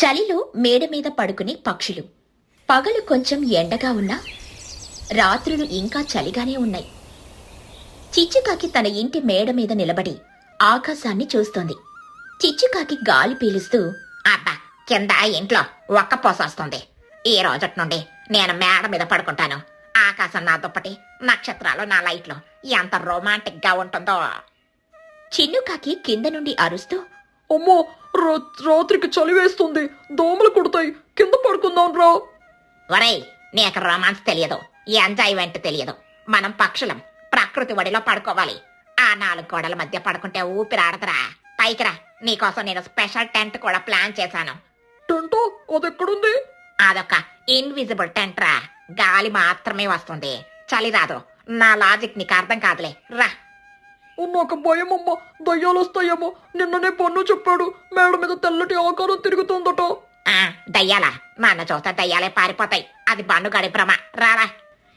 చలిలో మేడ మీద పడుకునే పక్షులు. పగలు కొంచెం ఎండగా ఉన్నా రాత్రులు ఇంకా చలిగానే ఉన్నాయి. చిచ్చుకాకి తన ఇంటి మేడ మీద నిలబడి ఆకాశాన్ని చూస్తోంది. చిచ్చుకాకి గాలి పీలుస్తూ, అబ్బా, కింద ఇంట్లో ఒక్క పోసొస్తుంది. ఈ రోజటి నుండి నేను మేడ మీద పడుకుంటాను. ఆకాశం నా దుప్పటి, నక్షత్రాలు నా లైట్లు. ఎంత రొమాంటిక్ గా ఉంటుందో. చిన్నుకాకి కింద నుండి అరుస్తూ, అమ్మో, రాత్రికి చలి వేస్తుంది, దోమలు కుడతాయి, కింద పడుకుందాం రా. ఒరేయ్, నీకు రొమాన్స్ తెలియదు, ఎంజాయ్మెంట్ తెలియదు. మనం పక్షులం, ప్రకృతి ఒడిలో పడుకోవాలి. ఆ 4 గోడల మధ్య పడుకుంటే ఊపిరాడతరా. పైకిరా, నీకోసం నేను స్పెషల్ టెంట్ కూడా ప్లాన్ చేశాను. టెంటో అదెక్కడుంది? అదొక ఇన్విజిబుల్ టెంట్ రా. గాలి మాత్రమే వస్తుంది, చలి రాదు. నా లాజిక్ నీకు అర్థం కాదులే, రా. నాకు భయమమ్మా, దయ్యాలు వస్తాయేమో. నిన్ననే పన్ను చెప్పాడు, మేడ మీద తెల్లటి ఆకారం తిరుగుతుందట. దయ్యాలా? నన్ను చూస్తే దయ్యాలే పారిపోతాయి. అది బన్నుగాడి భ్రమ. రారా.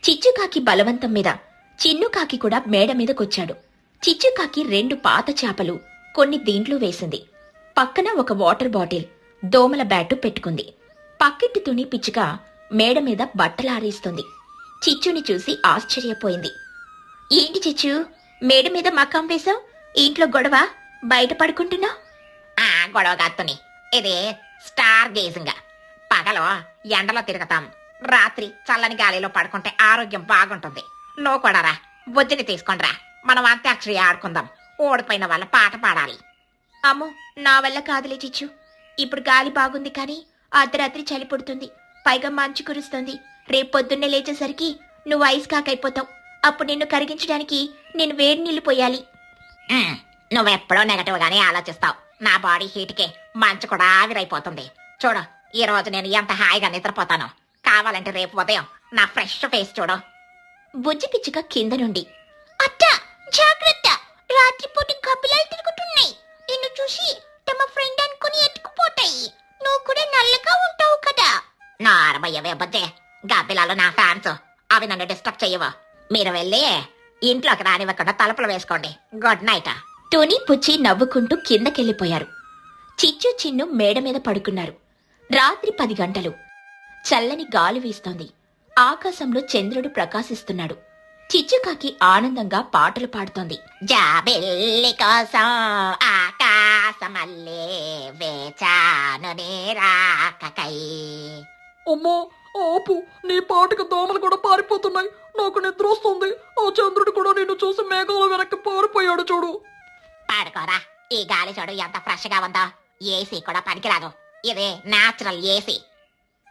చిచ్చుకాకి బలవంతం మీద చిన్నుకాకి కూడా మేడ మీదకొచ్చాడు. చిచ్చుకాకి 2 పాత చేపలు కొన్ని దీంట్లో వేసింది. పక్కన ఒక వాటర్ బాటిల్, దోమల బ్యాటు పెట్టుకుంది. పక్కింటి తుని పిచ్చుక మేడ మీద బట్టలారేస్తుంది. చిచ్చుని చూసి ఆశ్చర్యపోయింది. ఏంటి చిచ్చు, మేడ మీద మకాం వేశావు? ఇంట్లో గొడవ, బయట పడుకుంటున్నావు? గొడవ గాత్తుని, ఇది స్టార్ గేజింగ్. పగలు ఎండలో తిరుగుతాం, రాత్రి చల్లని గాలిలో పడుకుంటే ఆరోగ్యం బాగుంటుంది. నువ్వు కూడా రా, బుజ్జిని తీసుకొనిరా. మనం అంత్యాక్షరి ఆడుకుందాం. ఓడిపోయిన వాళ్ళ పాట పాడాలి. అమ్మో, నా వల్ల కాదులే చిచ్చు. ఇప్పుడు గాలి బాగుంది కానీ అర్ధరాత్రి చలి పుడుతుంది, పైగా మంచు కురుస్తుంది. రేపు పొద్దున్నే లేచేసరికి నువ్వు ఐస్ కాకైపోతావు. అప్పుడు నిన్ను కరిగించడానికి నేను వేడి నీళ్లు పోయాలి. నువ్వెప్పుడో నెగటివ్ గానే ఆలోచిస్తావు. నా బాడీ హీట్కే మంచు కూడా ఆవిరైపోతుంది. చూడు, ఈ రోజు నేను ఎంత హాయిగా నిద్రపోతాను. కావాలంటే రేపు ఉదయం నా ఫ్రెష్ ఫేస్ చూడు. బుజ్జి పిచ్చుక కింద నుండి, అట్టా జాగ్రత్త, రాత్రిపూట కపిలాలు తిరుగుతున్నాయి. నిన్ను చూసి తమ ఫ్రెండ్ అనుకుని ఎత్తుకుపోతాయి. నువ్వు కూడా నల్లగా ఉంటావు కదా. నా అరవయ్యవే బుజ్జే, గబ్బిలాలు నా ఫ్యాన్స్. అవి నన్ను డిస్టర్బ్ చెయ్యవు. మీరు వెళ్ళి ఇంట్లోకి రానివ్వకుండా తలుపులు వేసుకోండి. Good night. టోనీ పుచ్చి నవ్వుకుంటూ కిందకెళ్ళిపోయారు. చిచ్చు చిన్ను మేడ మీద పడుకున్నారు. రాత్రి 10 గంటలు. చల్లని గాలి వీస్తోంది. ఆకాశంలో చంద్రుడు ప్రకాశిస్తున్నాడు. చిచ్చుకాకి ఆనందంగా పాటలు పాడుతోంది. జాబిల్లి కోసం ఆకాశమల్లే వేచాను నీ రాకకై. అమ్మో, ఆపు, నీ పాటకు దోమలు కూడా పారిపోతున్నాయి. నాకు నిద్ర వస్తుంది. ఆ చంద్రుడు కూడా నిన్ను చూసి మేఘాల వెనక్కి పారిపోయాడు చూడు. పాడుకోరా. ఈ గాలి చూడు ఎంత ఫ్రెష్ గా ఉందో. ఏసీ కూడా పనికిరాదు, ఇది నేచురల్ ఏసీ.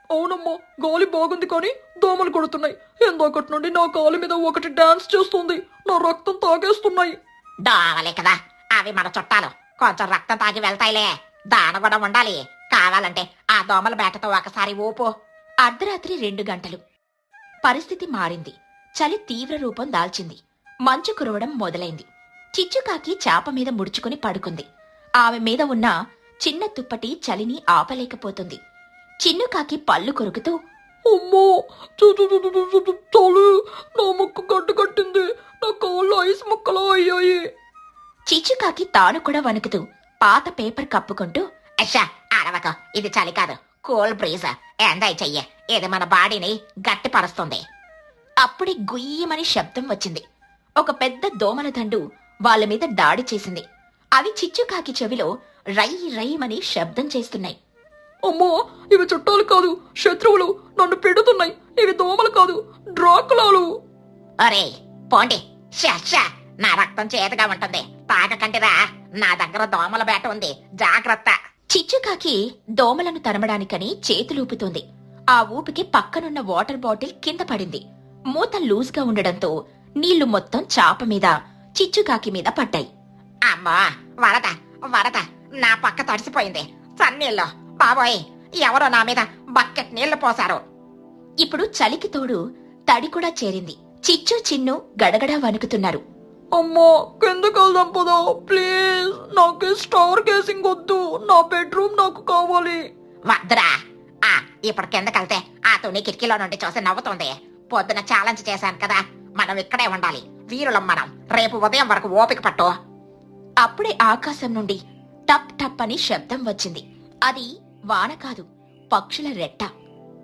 అవునమ్మా, గాలి బాగుంది కానీ దోమలు కొడుతున్నాయి. ఎందాకటి నుండి నా కాలు మీద ఒకటి డాన్స్ చేస్తుంది. నా రక్తం తాగేస్తున్నాయి. దోమలే కదా, అవి మన చుట్టాలు. కొంచెం రక్తం తాగి వెళ్తాయిలే. దాన కూడా ఉండాలి. కావాలంటే ఆ దోమల బేటతో ఒకసారి ఊపు. అర్ధరాత్రి 2 గంటలు. పరిస్థితి మారింది. చలి తీవ్ర రూపం దాల్చింది. మంచు కురవడం మొదలైంది. చిచ్చుకాకి చాప మీద ముడుచుకుని పడుకుంది. ఆమె మీద ఉన్న చిన్న తుప్పటి చలిని ఆపలేకపోతుంది. చిన్నుకాకి పళ్ళు కొరుకుతూ, అమ్మో, చలి, నా ముక్కు గడ్డ కట్టింది, నా కాళ్ళు ఐస్ ముక్కలా అయ్యాయి. చిచ్చుకాకి తాను కూడా వణుకుతూ పాత పేపర్ కప్పుకుంటూ, అచ్చా, అరవక, ఇది చలి కాదు, కూల్ బ్రీజ్. ఎంజాయ్ చెయ్యి, ఇది మన బాడీని గట్టిపరుస్తుంది. అప్పుడే గుయ్యమని శబ్దం వచ్చింది. ఒక పెద్ద దోమల దండు వాళ్ళ మీద దాడి చేసింది. అవి చిచ్చుకాకి చెవిలో రై రైమని శబ్దం చేస్తున్నాయి. అమ్మో, ఇవి చుట్టాలు కాదు, శత్రువులు. నన్ను పెడుతున్నాయి. ఇవి దోమలు కాదు, డ్రాకులాలు. ఒరే పోండి, షా, నా రక్తం చేతగా ఉంటుంది. తాగకంటిరా. నా దగ్గర దోమల బేట ఉంది, జాగ్రత్త. చిచ్చుకాకి దోమలను తరమడానికని చేతులూపుతోంది. ఆ ఊపికి పక్కనున్న వాటర్ బాటిల్ కింద పడింది. మూత లూజ్గా ఉండడంతో నీళ్లు మొత్తం చాప మీద, చిచ్చుకాకి మీద పడ్డాయి. అమ్మా, వరద వరద, నా పక్క తడిసిపోయింది. సన్నీళ్ళు బాబోయ్, ఎవరో నా మీద బకెట్ నీళ్లు పోసారు. ఇప్పుడు చలికి తోడు తడి కూడా చేరింది. చిచ్చు చిన్ను గడగడా వణుకుతున్నారు. అమ్మా, కిందకి వెళ్దాం పదా ప్లీజ్. నాకు స్టార్ గేసింగ్ వద్దు, నా బెడ్రూమ్ నాకు కావాలి. వద్దురా. ఇప్పుడు కిందకెళ్తే ఆ తుని కిటికీలో నుండి చూసి నవ్వుతుంది. పొద్దున ఛాలెంజ్ చేశాను కదా, మనం ఇక్కడే ఉండాలి. వీరులం మనం. రేపు ఉదయం వరకు ఓపిక పట్టు. అప్పుడే ఆకాశం నుండి టప్ టప్ అని శబ్దం వచ్చింది. అది వాన కాదు, పక్షుల రెట్ట.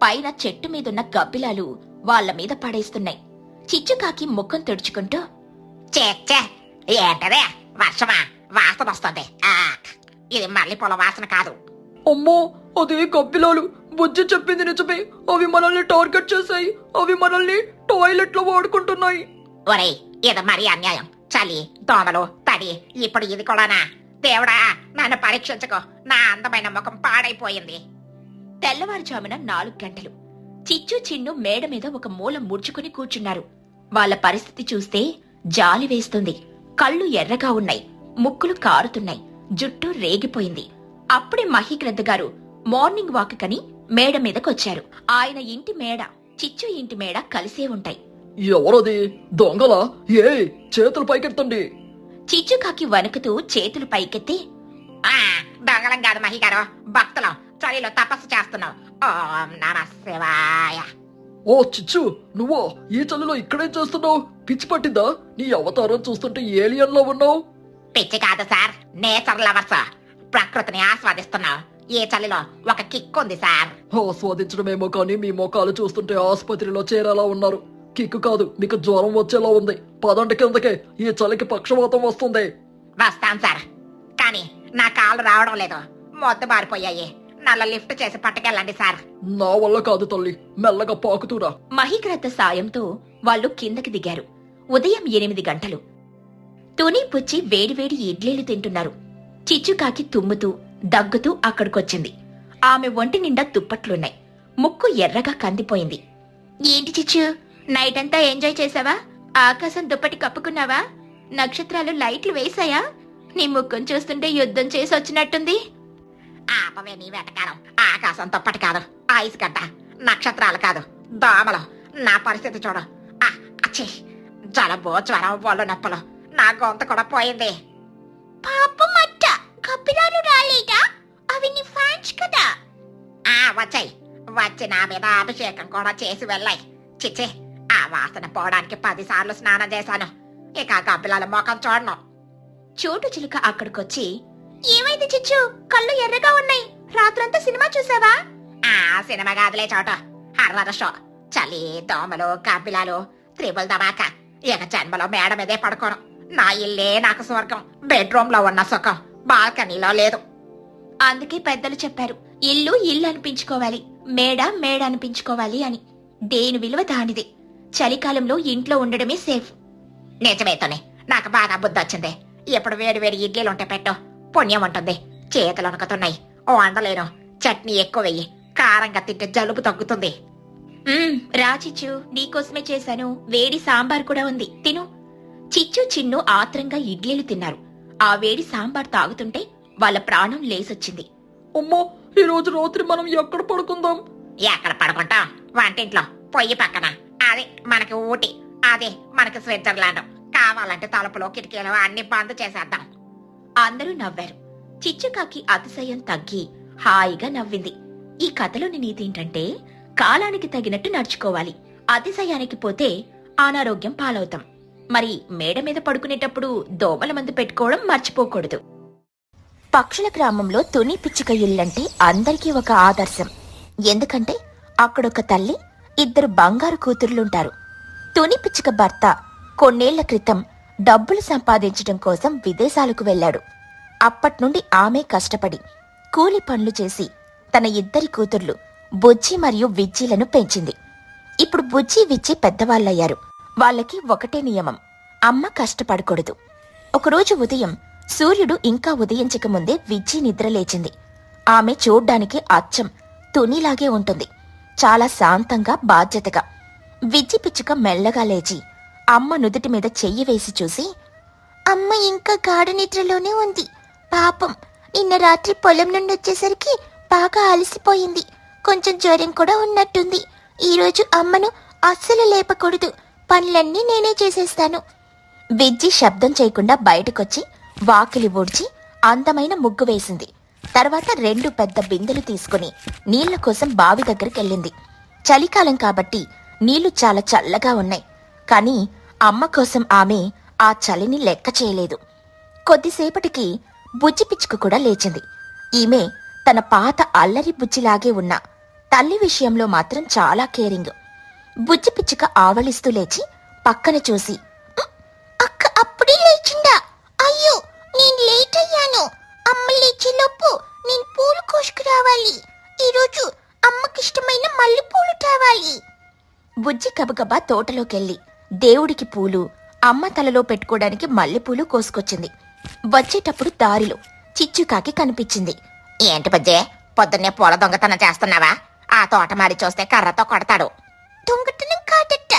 పైన చెట్టు మీదున్న గబ్బిలాలు వాళ్ల మీద పడేస్తున్నాయి. చిచ్చుకాకి ముఖం తుడుచుకుంటూ, చే ఏంటదే వర్షమా వాసన వస్తుంది. ఇది మల్లెపూల వాసన కాదు. అమ్మో, అదే గబ్బిలాలు. బుజ్జి చెప్పింది నిజమే. అవి మనల్ని టార్గెట్ చేశాయి. అవి మనల్ని టాయిలెట్ లో వాడుకుంటున్నాయి. ఒరేయ్, ఇది మరీ అన్యాయం. చలి, దోమలు, తడి, ఇప్పుడు ఇది కూడానా? దేవుడా, నన్ను పరీక్షించుకో. నా అందమైన ముఖం పాడైపోయింది. తెల్లవారుజామున 4 గంటలు. చిచ్చు చిన్ను మేడ మీద ఒక మూల ముడుచుకుని కూర్చున్నారు. వాళ్ళ పరిస్థితి చూస్తే జాలి వేస్తుంది. కళ్ళు ఎర్రగా ఉన్నాయి, ముక్కులు కారుతున్నాయి, జుట్టు రేగిపోయింది. అప్పుడే మహీగ్రద్ద గారు మార్నింగ్ వాక్ కని మేడ మీదకొచ్చారు. ఆయన ఇంటి మేడ, చిచ్చు ఇంటి మేడ కలిసే ఉంటాయి. ఎవరది? దొంగలా? ఏ చేతులు పైకెత్తండి. చిచ్చుకాకి వణుకుతూ చేతులు పైకెత్తి, దొంగలం కాదు మహిగారు, భక్తులం. చలిలో తపస్సు చేస్తున్నాం. ఓం నమః శివాయ. ఓ చిచ్చు, నువ్వా ఈ చలిలో ఇక్కడేం చేస్తున్నావు? పిచ్చి పట్టిందా? నీ అవతారం చూస్తుంటే ఏలియన్ లో ఉన్నావు. పిచ్చి కాదు సార్, నేచర్ లవర్స్. ప్రకృతిని ఆస్వాదిస్తున్నాం. ఈ చలిలో ఒక కిక్ ఉంది సార్. ఆస్వాదించడమేమో కానీ మీ మొఖాలు చూస్తుంటే ఆసుపత్రిలో చేరేలా ఉన్నారు. కిక్కు కాదు, మీకు జ్వరం వచ్చేలా ఉంది. పదండి కిందకే, ఈ చలికి పక్షవాతం వస్తుంది. వస్తాం సార్, కానీ నా కాళ్ళు రావడం లేదు. మొద్దు బారిపోయాయి. నల్ల లిఫ్ట్ చేసి పట్టుకెళ్ళండి సార్. నా వల్ల కాదు తల్లి, మెల్లగా పాకుతూరా. మహీగ్రద్ద సాయంతో వాళ్ళు కిందకి దిగారు. ఉదయం 8 గంటలు. తుని పుచ్చి వేడివేడి ఇడ్లీలు తింటున్నారు. చిచ్చుకాకి తుమ్ముతూ దగ్గుతూ అక్కడికొచ్చింది. ఆమె ఒంటి నిండా తుప్పట్లున్నాయి. ముక్కు ఎర్రగా కందిపోయింది. ఏంటి చిచ్చు, నైట్ అంతా ఎంజాయ్ చేసావా? ఆకాశం దుప్పటి కప్పుకున్నావా? నక్షత్రాలు లైట్లు వేశాయా? నీ ముక్కును చూస్తుంటే యుద్ధం చేసి వచ్చినట్టుంది. ఆపవే నీ వెటకారం. ఆకాశం తప్పటి కాదు, ఐస్ గడ్డ. నక్షత్రాలు కాదు, దోమలు. నా పరిస్థితి చూడు. అచ్చి, జలుబు, జ్వరం, ఒళ్ళు నొప్పులు. నా గొంతు కూడా పోయింది. పాపమట్ట, కపిలాలు రాలేదా? అవి నీ ఫ్యాన్స్ కదా. వచ్చాయి. వచ్చి నా మీద అభిషేకం కూడా చేసి వెళ్ళాయి. చిచ్చి, ఆ వాసన పోవడానికి 10 సార్లు స్నానం చేశాను. ఇక గబ్బిలాల ముఖం చూడను. చోటు చిలుక అక్కడికొచ్చి, ఏమైంది చిచ్చు, కళ్ళు ఎర్రగా ఉన్నాయి. రాత్రంతా సినిమా చూసావా? సినిమా గాదులే చోటు, హర్రర్ షో. చలి, దోమలు, గబ్బిలాలు, త్రిబుల్ ధమాకా. ఇక జన్మలో మేడ మీదే పడుకోను. నా ఇల్లే నాకు స్వర్గం. బెడ్రూమ్ లో ఉన్న సుఖం బాల్కనీలో లేదు. అందుకే పెద్దలు చెప్పారు, ఇల్లు ఇల్లు అనిపించుకోవాలి, మేడ మేడ అనిపించుకోవాలి అని. దేని విలువ దానిదే. చలికాలంలో ఇంట్లో ఉండడమే సేఫ్. నిజమేతోనే, నాకు బాగా బుద్ధి వచ్చింది. ఇప్పుడు వేడి వేడి ఇడ్లీలుంటే పెట్టు, పుణ్యం ఉంటుంది. చేతులు వణుకుతున్నాయి. ఓ వండలేను. చట్నీ ఎక్కువ వెయ్యి. కారంగా తింటే జలుబు తగ్గుతుంది. రా చిచ్చు, నీకోసమే చేశాను. వేడి సాంబార్ కూడా ఉంది, తిను. చిచ్చు చిన్ను ఆత్రంగా ఇడ్లీలు తిన్నారు. ఆ వేడి సాంబార్ తాగుతుంటే వాళ్ళ ప్రాణం లేసొచ్చింది. అమ్మో, ఈ రోజు రాత్రి మనం ఎక్కడ పడుకుందాం? ఎక్కడ పడుకుంటాం? వంటింట్లో, పొయ్యి పక్కన. అది మనకి ఊటీ, అదే మనకి స్విట్జర్లాండ్. కావాలంటే తలుపులు, కిటికీలు అన్ని బంద్ చేసేద్దాం. అందరూ నవ్వారు. చిచ్చుకాకి అతిశయం తగ్గి హాయిగా నవ్వింది. ఈ కథలోని నీతి ఏంటంటే, కాలానికి తగినట్టు నడుచుకోవాలి. అతిశయానికి పోతే అనారోగ్యం పాలవుతాం. మరి మేడ మీద పడుకునేటప్పుడు దోమల మందు పెట్టుకోవడం మర్చిపోకూడదు. పక్షుల గ్రామంలో తుని పిచ్చుక ఇల్లంటే అందరికీ ఒక ఆదర్శం. ఎందుకంటే అక్కడొక తల్లి, 2 బంగారు కూతుర్లుంటారు. తుని పిచ్చుక భర్త కొన్నేళ్ల క్రితం డబ్బులు సంపాదించడం కోసం విదేశాలకు వెళ్లాడు. అప్పట్నుండి ఆమె కష్టపడి కూలి పనులు చేసి తన 2 కూతుర్లు బుజ్జి మరియు విజ్జిలను పెంచింది. ఇప్పుడు బుజ్జి విజ్జి పెద్దవాళ్లయ్యారు. వాళ్ళకి ఒకటే నియమం, అమ్మ కష్టపడకూడదు. ఒకరోజు ఉదయం సూర్యుడు ఇంకా ఉదయించకముందే విజ్జి నిద్రలేచింది. ఆమె చూడ్డానికి అచ్చం తునిలాగే ఉంటుంది, చాలా శాంతంగా, బాధ్యతగా. విజ్జి పిచ్చుక మెల్లగా లేచి అమ్మ నుదుటి మీద చెయ్యి వేసి చూసి, అమ్మ ఇంకా గాఢ నిద్రలోనే ఉంది. పాపం, నిన్న రాత్రి పొలం నుండి వచ్చేసరికి బాగా అలసిపోయింది. కొంచెం జ్వరం కూడా ఉన్నట్టుంది. ఈరోజు అమ్మను అస్సలు లేపకూడదు. పనులన్నీ నేనే చేసేస్తాను. విజ్జి శబ్దం చేయకుండా బయటకొచ్చి వాకిలి ఊడ్చి అందమైన ముగ్గు వేసింది. తర్వాత 2 పెద్ద బిందెలు తీసుకుని నీళ్ల కోసం బావి దగ్గరికెళ్ళింది. చలికాలం కాబట్టి నీళ్లు చాలా చల్లగా ఉన్నాయి. కానీ అమ్మ కోసం ఆమె ఆ చలిని లెక్క చేయలేదు. కొద్దిసేపటికి బుజ్జి పిచ్చుక కూడా లేచింది. ఈమె తన పాత అల్లరి బుజ్జిలాగే ఉన్న తల్లి విషయంలో మాత్రం చాలా కేరింగ్. బుజ్జి పిచ్చుక ఆవలిస్తూ లేచి పక్కన చూసి, అక్క అప్పుడే లేచిందా? అయ్యో, నేను లేట్ అయ్యాను. అమ్మ లేచేలోపు నేను పూలు కోసుకురావాలి. ఈరోజు అమ్మకిష్టమైన మల్లెపూలు తేవాలి. బుజ్జి గబగబా తోటలోకెళ్ళి దేవుడికి పూలు, అమ్మ తలలో పెట్టుకోవడానికి మల్లెపూలు కోసుకొచ్చింది. వచ్చేటప్పుడు దారిలో చిచ్చుకాకి కనిపించింది. ఏంటి బుజ్జే, పొద్దున్నే పూల దొంగతనం చేస్తున్నావా? ఆ తోటమాలి చూస్తే కర్రతో కొడతాడు. దొంగతనం కాదట్ట,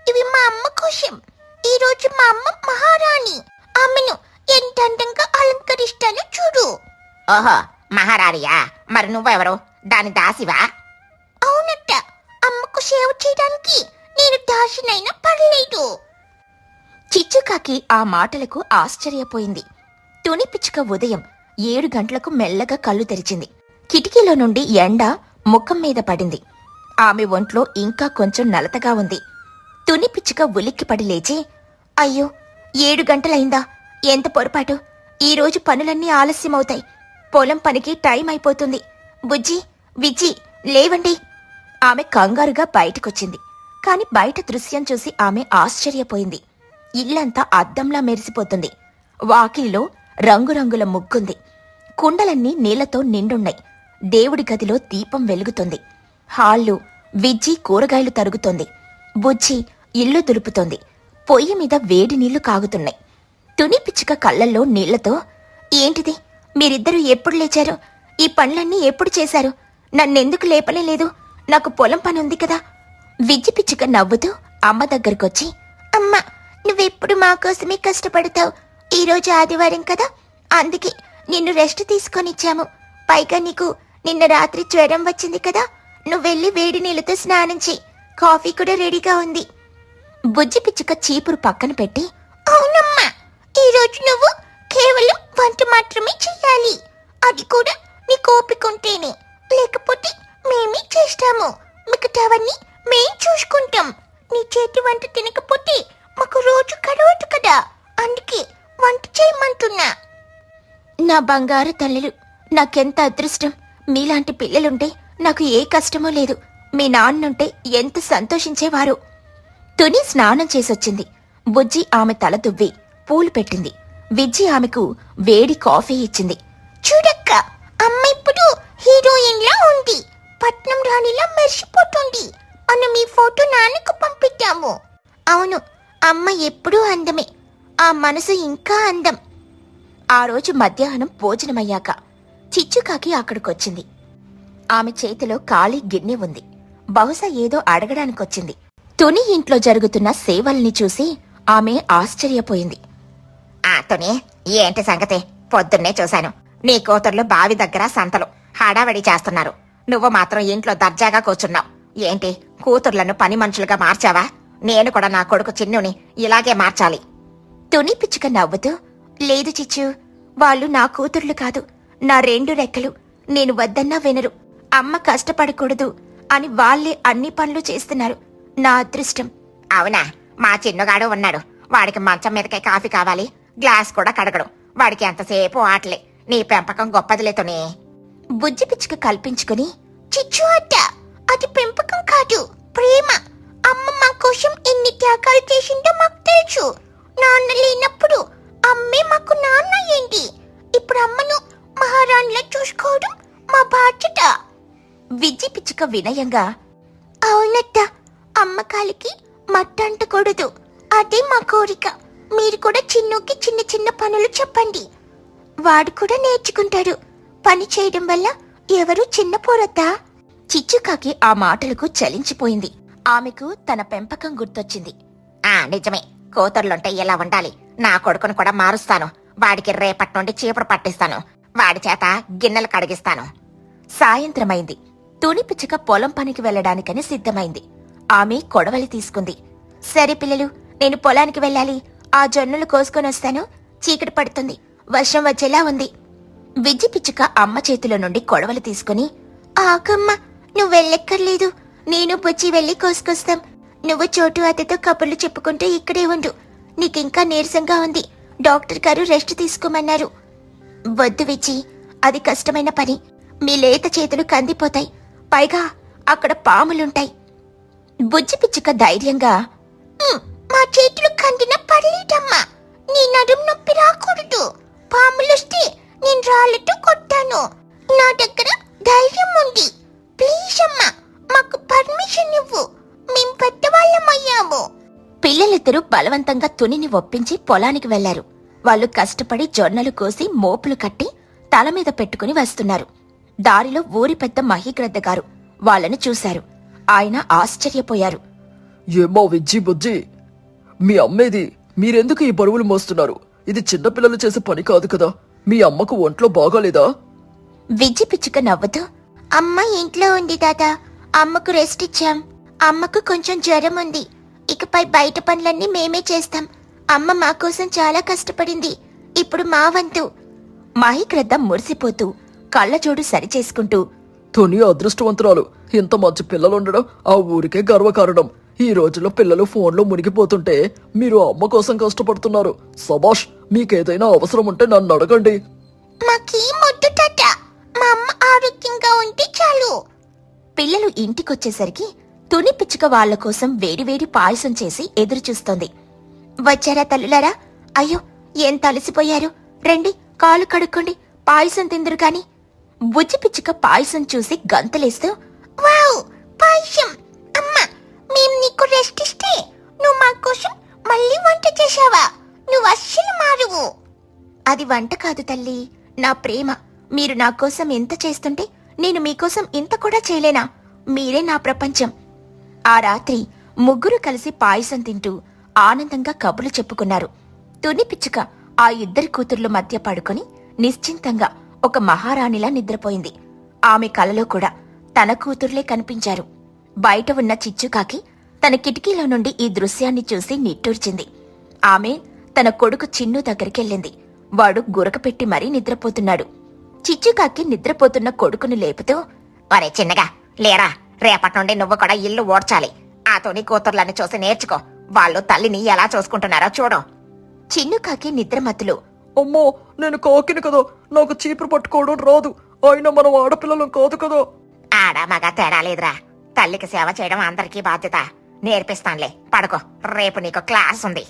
ఇవి మా అమ్మ కోసం. ఈరోజు మా అమ్మ మహారాణి. ఆమెను ఎంత అందంగా అలంకరిస్తానో చూడు. ఓహో, మహారాణియా? మరి నువ్వెవరు? దాని దాసివా? అవునట్ట, అమ్మకు సేవ చేయడానికి నేను దాసినైనా పర్లేదు. చిచ్చుకాకి ఆ మాటలకు ఆశ్చర్యపోయింది. తుని పిచ్చుక ఉదయం 7 గంటలకు మెల్లగా కళ్ళు తెరిచింది. కిటికీలో నుండి ఎండ ముఖం మీద పడింది. ఆమె ఒంట్లో ఇంకా కొంచెం నలతగా ఉంది. తుని పిచ్చుక ఉలిక్కిపడి లేచి, అయ్యో, 7 గంటలైందా? ఎంత పొరపాటు! ఈరోజు పనులన్నీ ఆలస్యమవుతాయి. పొలం పనికి టైం అయిపోతుంది. బుజ్జి, విజ్జి, లేవండి. ఆమె కంగారుగా బయటకొచ్చింది. కాని బయట దృశ్యం చూసి ఆమె ఆశ్చర్యపోయింది. ఇల్లంతా అద్దంలా మెరిసిపోతుంది. వాకిలిలో రంగురంగుల ముగ్గుంది. కుండలన్నీ నీళ్లతో నిండున్నాయి. దేవుడి గదిలో దీపం వెలుగుతుంది. హాల్లో విజ్జి కూరగాయలు తరుగుతోంది. బుజ్జి ఇల్లు దులుపుతోంది. పొయ్యి మీద వేడి నీళ్లు కాగుతున్నాయి. తుని పిచ్చుక కళ్ళల్లో నీళ్లతో, ఏంటిది? మీరిద్దరూ ఎప్పుడు లేచారు? ఈ పనులన్నీ ఎప్పుడు చేశారు? నన్నెందుకు లేపలేదు? నాకు పొలం పని ఉంది కదా. విజ్జి పిచ్చుక నవ్వుతూ అమ్మ దగ్గరకొచ్చి, అమ్మా, నువ్వెప్పుడు మాకోసమే కష్టపడతావు. ఈరోజు ఆదివారం కదా, అందుకే నిన్ను రెస్ట్ తీసుకొనిచ్చాము. పైగా నీకు నిన్న రాత్రి జ్వరం వచ్చింది కదా, నువ్వెళ్ళి వేడి నీళ్లతో స్నానం చెయ్యి. కాఫీ కూడా రెడీగా ఉంది. బుజ్జి పిచ్చుక చీపురు పక్కన పెట్టి, అవునమ్మా, ఈరోజు నువ్వు కేవలం వంట మాత్రమే చెయ్యాలి. అది కూడా నీ కోపికుంటేనే, లేకపోతే మేమే చేస్తాము. మిగతావన్నీ మేం చూసుకుంటాం. నీ చేతి వంట తినకపోతే మాకు రోజు కడవదు కదా, అందుకే వంట చేయమంటున్నా. నా బంగారు తల్లులు, నాకెంత అదృష్టం. మీలాంటి పిల్లలుంటే నాకు ఏ కష్టమూ లేదు. మీ నాన్నుంటే ఎంత సంతోషించేవారు. తుని స్నానం చేసొచ్చింది. బుజ్జి ఆమె తల దువ్వి పూలు పెట్టింది. విజ్జి ఆమెకు వేడి కాఫీ ఇచ్చింది. చూడక్క, అమ్మ ఇప్పుడు హీరోయిన్లా ఉంది. పట్నం రాణిలా మెరిసిపోతుంది. మనం ఈ ఫోటో నాన్నకు పంపిద్దాము. అవును, అమ్మ ఎప్పుడూ అందమే. ఆ మనసు ఇంకా అందం. ఆ రోజు మధ్యాహ్నం భోజనమయ్యాక చిచ్చుకాకి అక్కడికొచ్చింది. ఆమె చేతిలో ఖాళీ గిన్నె ఉంది. బహుశా ఏదో అడగడానికొచ్చింది. తుని ఇంట్లో జరుగుతున్న సేవల్ని చూసి ఆమె ఆశ్చర్యపోయింది. తుని, ఏంటి సంగతి? పొద్దున్నే చూశాను. నీ కూతుర్లు బావి దగ్గర సంతలు హడావడి చేస్తున్నారు. నువ్వు మాత్రం ఇంట్లో దర్జాగా కూర్చున్నావు. ఏంటి, కూతుర్లను పని మనుషులుగా మార్చావా? నేను కూడా నా కొడుకు చిన్నుని ఇలాగే మార్చాలి. తుని పిచ్చుక నవ్వుతూ, లేదు చిచ్చు, వాళ్ళు నా కూతుర్లు కాదు, నా 2 రెక్కలు. నేను వద్దన్నా వినరు. అమ్మ కష్టపడకూడదు అని వాళ్లే అన్ని పనులు చేస్తున్నారు. నా అదృష్టం. అవునా? మా చిన్నుగాడు ఉన్నాడు. వాడికి మంచం మీదకే కాఫీ కావాలి, గ్లాస్ కూడా కడగడు. వాడికి ఎంతసేపు ఆటలే. నీ పెంపకం గొప్పదిలే తుని. బుజ్జి పిచ్చుక కల్పించుకుని, చిచ్చు అత్త, అది పెంపకం కాదు, ప్రేమ. అమ్మ మా కోసం ఎన్ని త్యాగాలు చేసిందో మాకు తెలుసు. నాన్న లేనప్పుడు అమ్మే మాకు నాన్న అయ్యింది. ఇప్పుడు అమ్మను మహారాణిలా చూసుకోవడం మా బాధ్యత. విజ్జి పిచ్చుక వినయంగా, అవునత్త, అమ్మ కాలికి మట్ట అంటకూడదు. అదే మా కోరిక. మీరు కూడా చిన్నుకి చిన్న చిన్న పనులు చెప్పండి. వాడు కూడా నేర్చుకుంటాడు. పని చేయడం వల్ల ఎవరూ చిన్నపోరొద్దా? చిచ్చుకాకి ఆ మాటలకు చలించిపోయింది. ఆమెకు తన పెంపకం గుర్తొచ్చింది. నిజమే, కూతుర్లుంటే ఇలా ఉండాలి. నా కొడుకును కూడా మారుస్తాను. వాడికి రేపటి నుండి చీపురు పట్టిస్తాను. వాడి చేత గిన్నెలు కడిగిస్తాను. సాయంత్రమైంది. తుని పిచ్చుక పొలం పనికి వెళ్లడానికని సిద్ధమైంది. ఆమె కొడవలి తీసుకుంది. సరే పిల్లలు, నేను పొలానికి వెళ్ళాలి. ఆ జొన్నలు కోసుకొనొస్తాను. చీకటి పడుతుంది, వర్షం వచ్చేలా ఉంది. విజ్జి పిచ్చుక అమ్మ చేతిలో నుండి కొడవలి తీసుకుని, ఆకమ్మ, నువ్వు వెళ్ళక్కర్లేదు. నేను బుజ్జి వెళ్ళి కోసుకొస్తాం. నువ్వు చోటు అతతో కబుర్లు చెప్పుకుంటూ ఇక్కడే ఉండు. నీకింకా నీరసంగా ఉంది. డాక్టర్ గారు రెస్ట్ తీసుకోమన్నారు. వద్దు విజ్జి, అది కష్టమైన పని. మీ లేత చేతులు కందిపోతాయి. పైగా అక్కడ పాములుంటాయి. బుజ్జి పిచ్చుక ధైర్యంగా, మా చేతులు కందిన పర్లేదమ్మా, నీ నడుం నొప్పి రాకూడదు. పాములొస్తే నేను రాళ్ళతో కొట్టాను. నా దగ్గర ధైర్యం ఉంది. ప్లీజ్ అమ్మా, మాకు పర్మిషన్ ఇవ్వు. మేం పెద్దవాళ్ళమయ్యాము. పిల్లలిద్దరూ బలవంతంగా తునిని ఒప్పించి పొలానికి వెళ్లారు. వాళ్ళు కష్టపడి జొన్నలు కోసి మోపులు కట్టి తల మీద పెట్టుకుని వస్తున్నారు. దారిలో ఊరి పెద్ద మహిగ్రద్ద గారు వాళ్ళని చూశారు. ఆయన ఆశ్చర్యపోయారు. ఏమో విజ్జి బుజ్జి, మీ అమ్మేది? మీరెందుకు ఈ బరువులు మోస్తున్నారు? ఇది చిన్నపిల్లలు చేసే పని కాదు కదా. మీ అమ్మకు ఒంట్లో బాగోలేదా? విజ్జి పిచ్చుక నవ్వుతూ, అమ్మ ఇంట్లో ఉంది తాతా. అమ్మకు రెస్ట్ ఇచ్చాం. అమ్మకు కొంచెం జ్వరం ఉంది. ఇకపై బయట పనులన్నీ మేమే చేస్తాం. అమ్మ మా కోసం చాలా కష్టపడింది. ఇప్పుడు మా వంతు. మహిగ్రద్ద మురిసిపోతూ కళ్ళజోడు సరిచేసుకుంటూ, తుని అదృష్టవంతురాలు. ఇంత మంచి పిల్లలుండడం ఆ ఊరికే గర్వకారణం. ఈ రోజుల్లో పిల్లలు ఫోన్లో మునిగిపోతుంటే మీరు అమ్మ కోసం కష్టపడుతున్నారు. సబాష్. మీకేదైనా అవసరం ఉంటే నన్ను అడగండి. మాకేమొద్దు తాత, మా అమ్మ ఆరోగ్యంగా ఉంటే చాలు. పిల్లలు ఇంటికొచ్చేసరికి తుని పిచ్చుక వాళ్ల కోసం వేడివేడి పాయసం చేసి ఎదురుచూస్తోంది. వచ్చారా తల్లులారా? అయ్యో, ఎంత అలసిపోయారు. రండి, కాలు కడుక్కోండి, పాయసం తిందురు కాని. బుజ్జి పిచ్చుక పాయసం చూసి గంతలేస్తూ, వావ్, పాయసం! అమ్మా, మేం నీకు రెస్ట్ ఇస్తే నువ్వు మా కోసం మళ్ళీ వంట చేశావా? నువ్వు అస్సలు మారువు. అది వంట కాదు తల్లి, నా ప్రేమ. మీరు నా కోసం ఎంత చేస్తుంటే నేను మీకోసం ఇంత కూడా చేయలేనా? మీరే నా ప్రపంచం. ఆ రాత్రి ముగ్గురు కలిసి పాయసం తింటూ ఆనందంగా కబుర్లు చెప్పుకున్నారు. తుని పిచ్చుక ఆ ఇద్దరి కూతుర్ల మధ్య పడుకొని నిశ్చింతంగా ఒక మహారాణిలా నిద్రపోయింది. ఆమె కలలో కూడా తన కూతుర్లే కనిపించారు. బయట ఉన్న చిచ్చుకాకి తన కిటికీలో నుండి ఈ దృశ్యాన్ని చూసి నిట్టూర్చింది. ఆమె తన కొడుకు చిన్ను దగ్గరికెళ్ళింది. వాడు గురకపెట్టి మరీ నిద్రపోతున్నాడు. చిచ్చుకాకి నిద్రపోతున్న కొడుకును లేపుతూ, ఒరే చిన్నగా లేరా, రేపటి నుండి నువ్వు కూడా ఇల్లు ఓడ్చాలి. ఆ తోని కూతుర్లను చూసి నేర్చుకో. వాళ్ళు తల్లిని ఎలా చూసుకుంటున్నారో చూడు. చిన్నుకాకి నిద్రమత్తులో, అమ్మో, నేను కాకిని కదా, నాకు చీపురు పట్టుకోవడం రాదు. అయినా మనం ఆడపిల్లలం కాదు కదా. ఆడ మగ తేడా లేదురా. తల్లికి సేవ చేయడం అందరికీ బాధ్యత. నేర్పిస్తానులే, పడుకో. రేపు నీకు క్లాస్ ఉంది.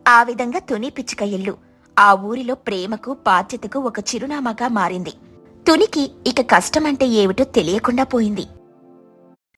ఆ విధంగా తుని పిచ్చుక ఇల్లు ఆ ఊరిలో ప్రేమకు బాధ్యతకు ఒక చిరునామాగా మారింది. తునికి ఇక కష్టమంటే ఏమిటో తెలియకుండా పోయింది.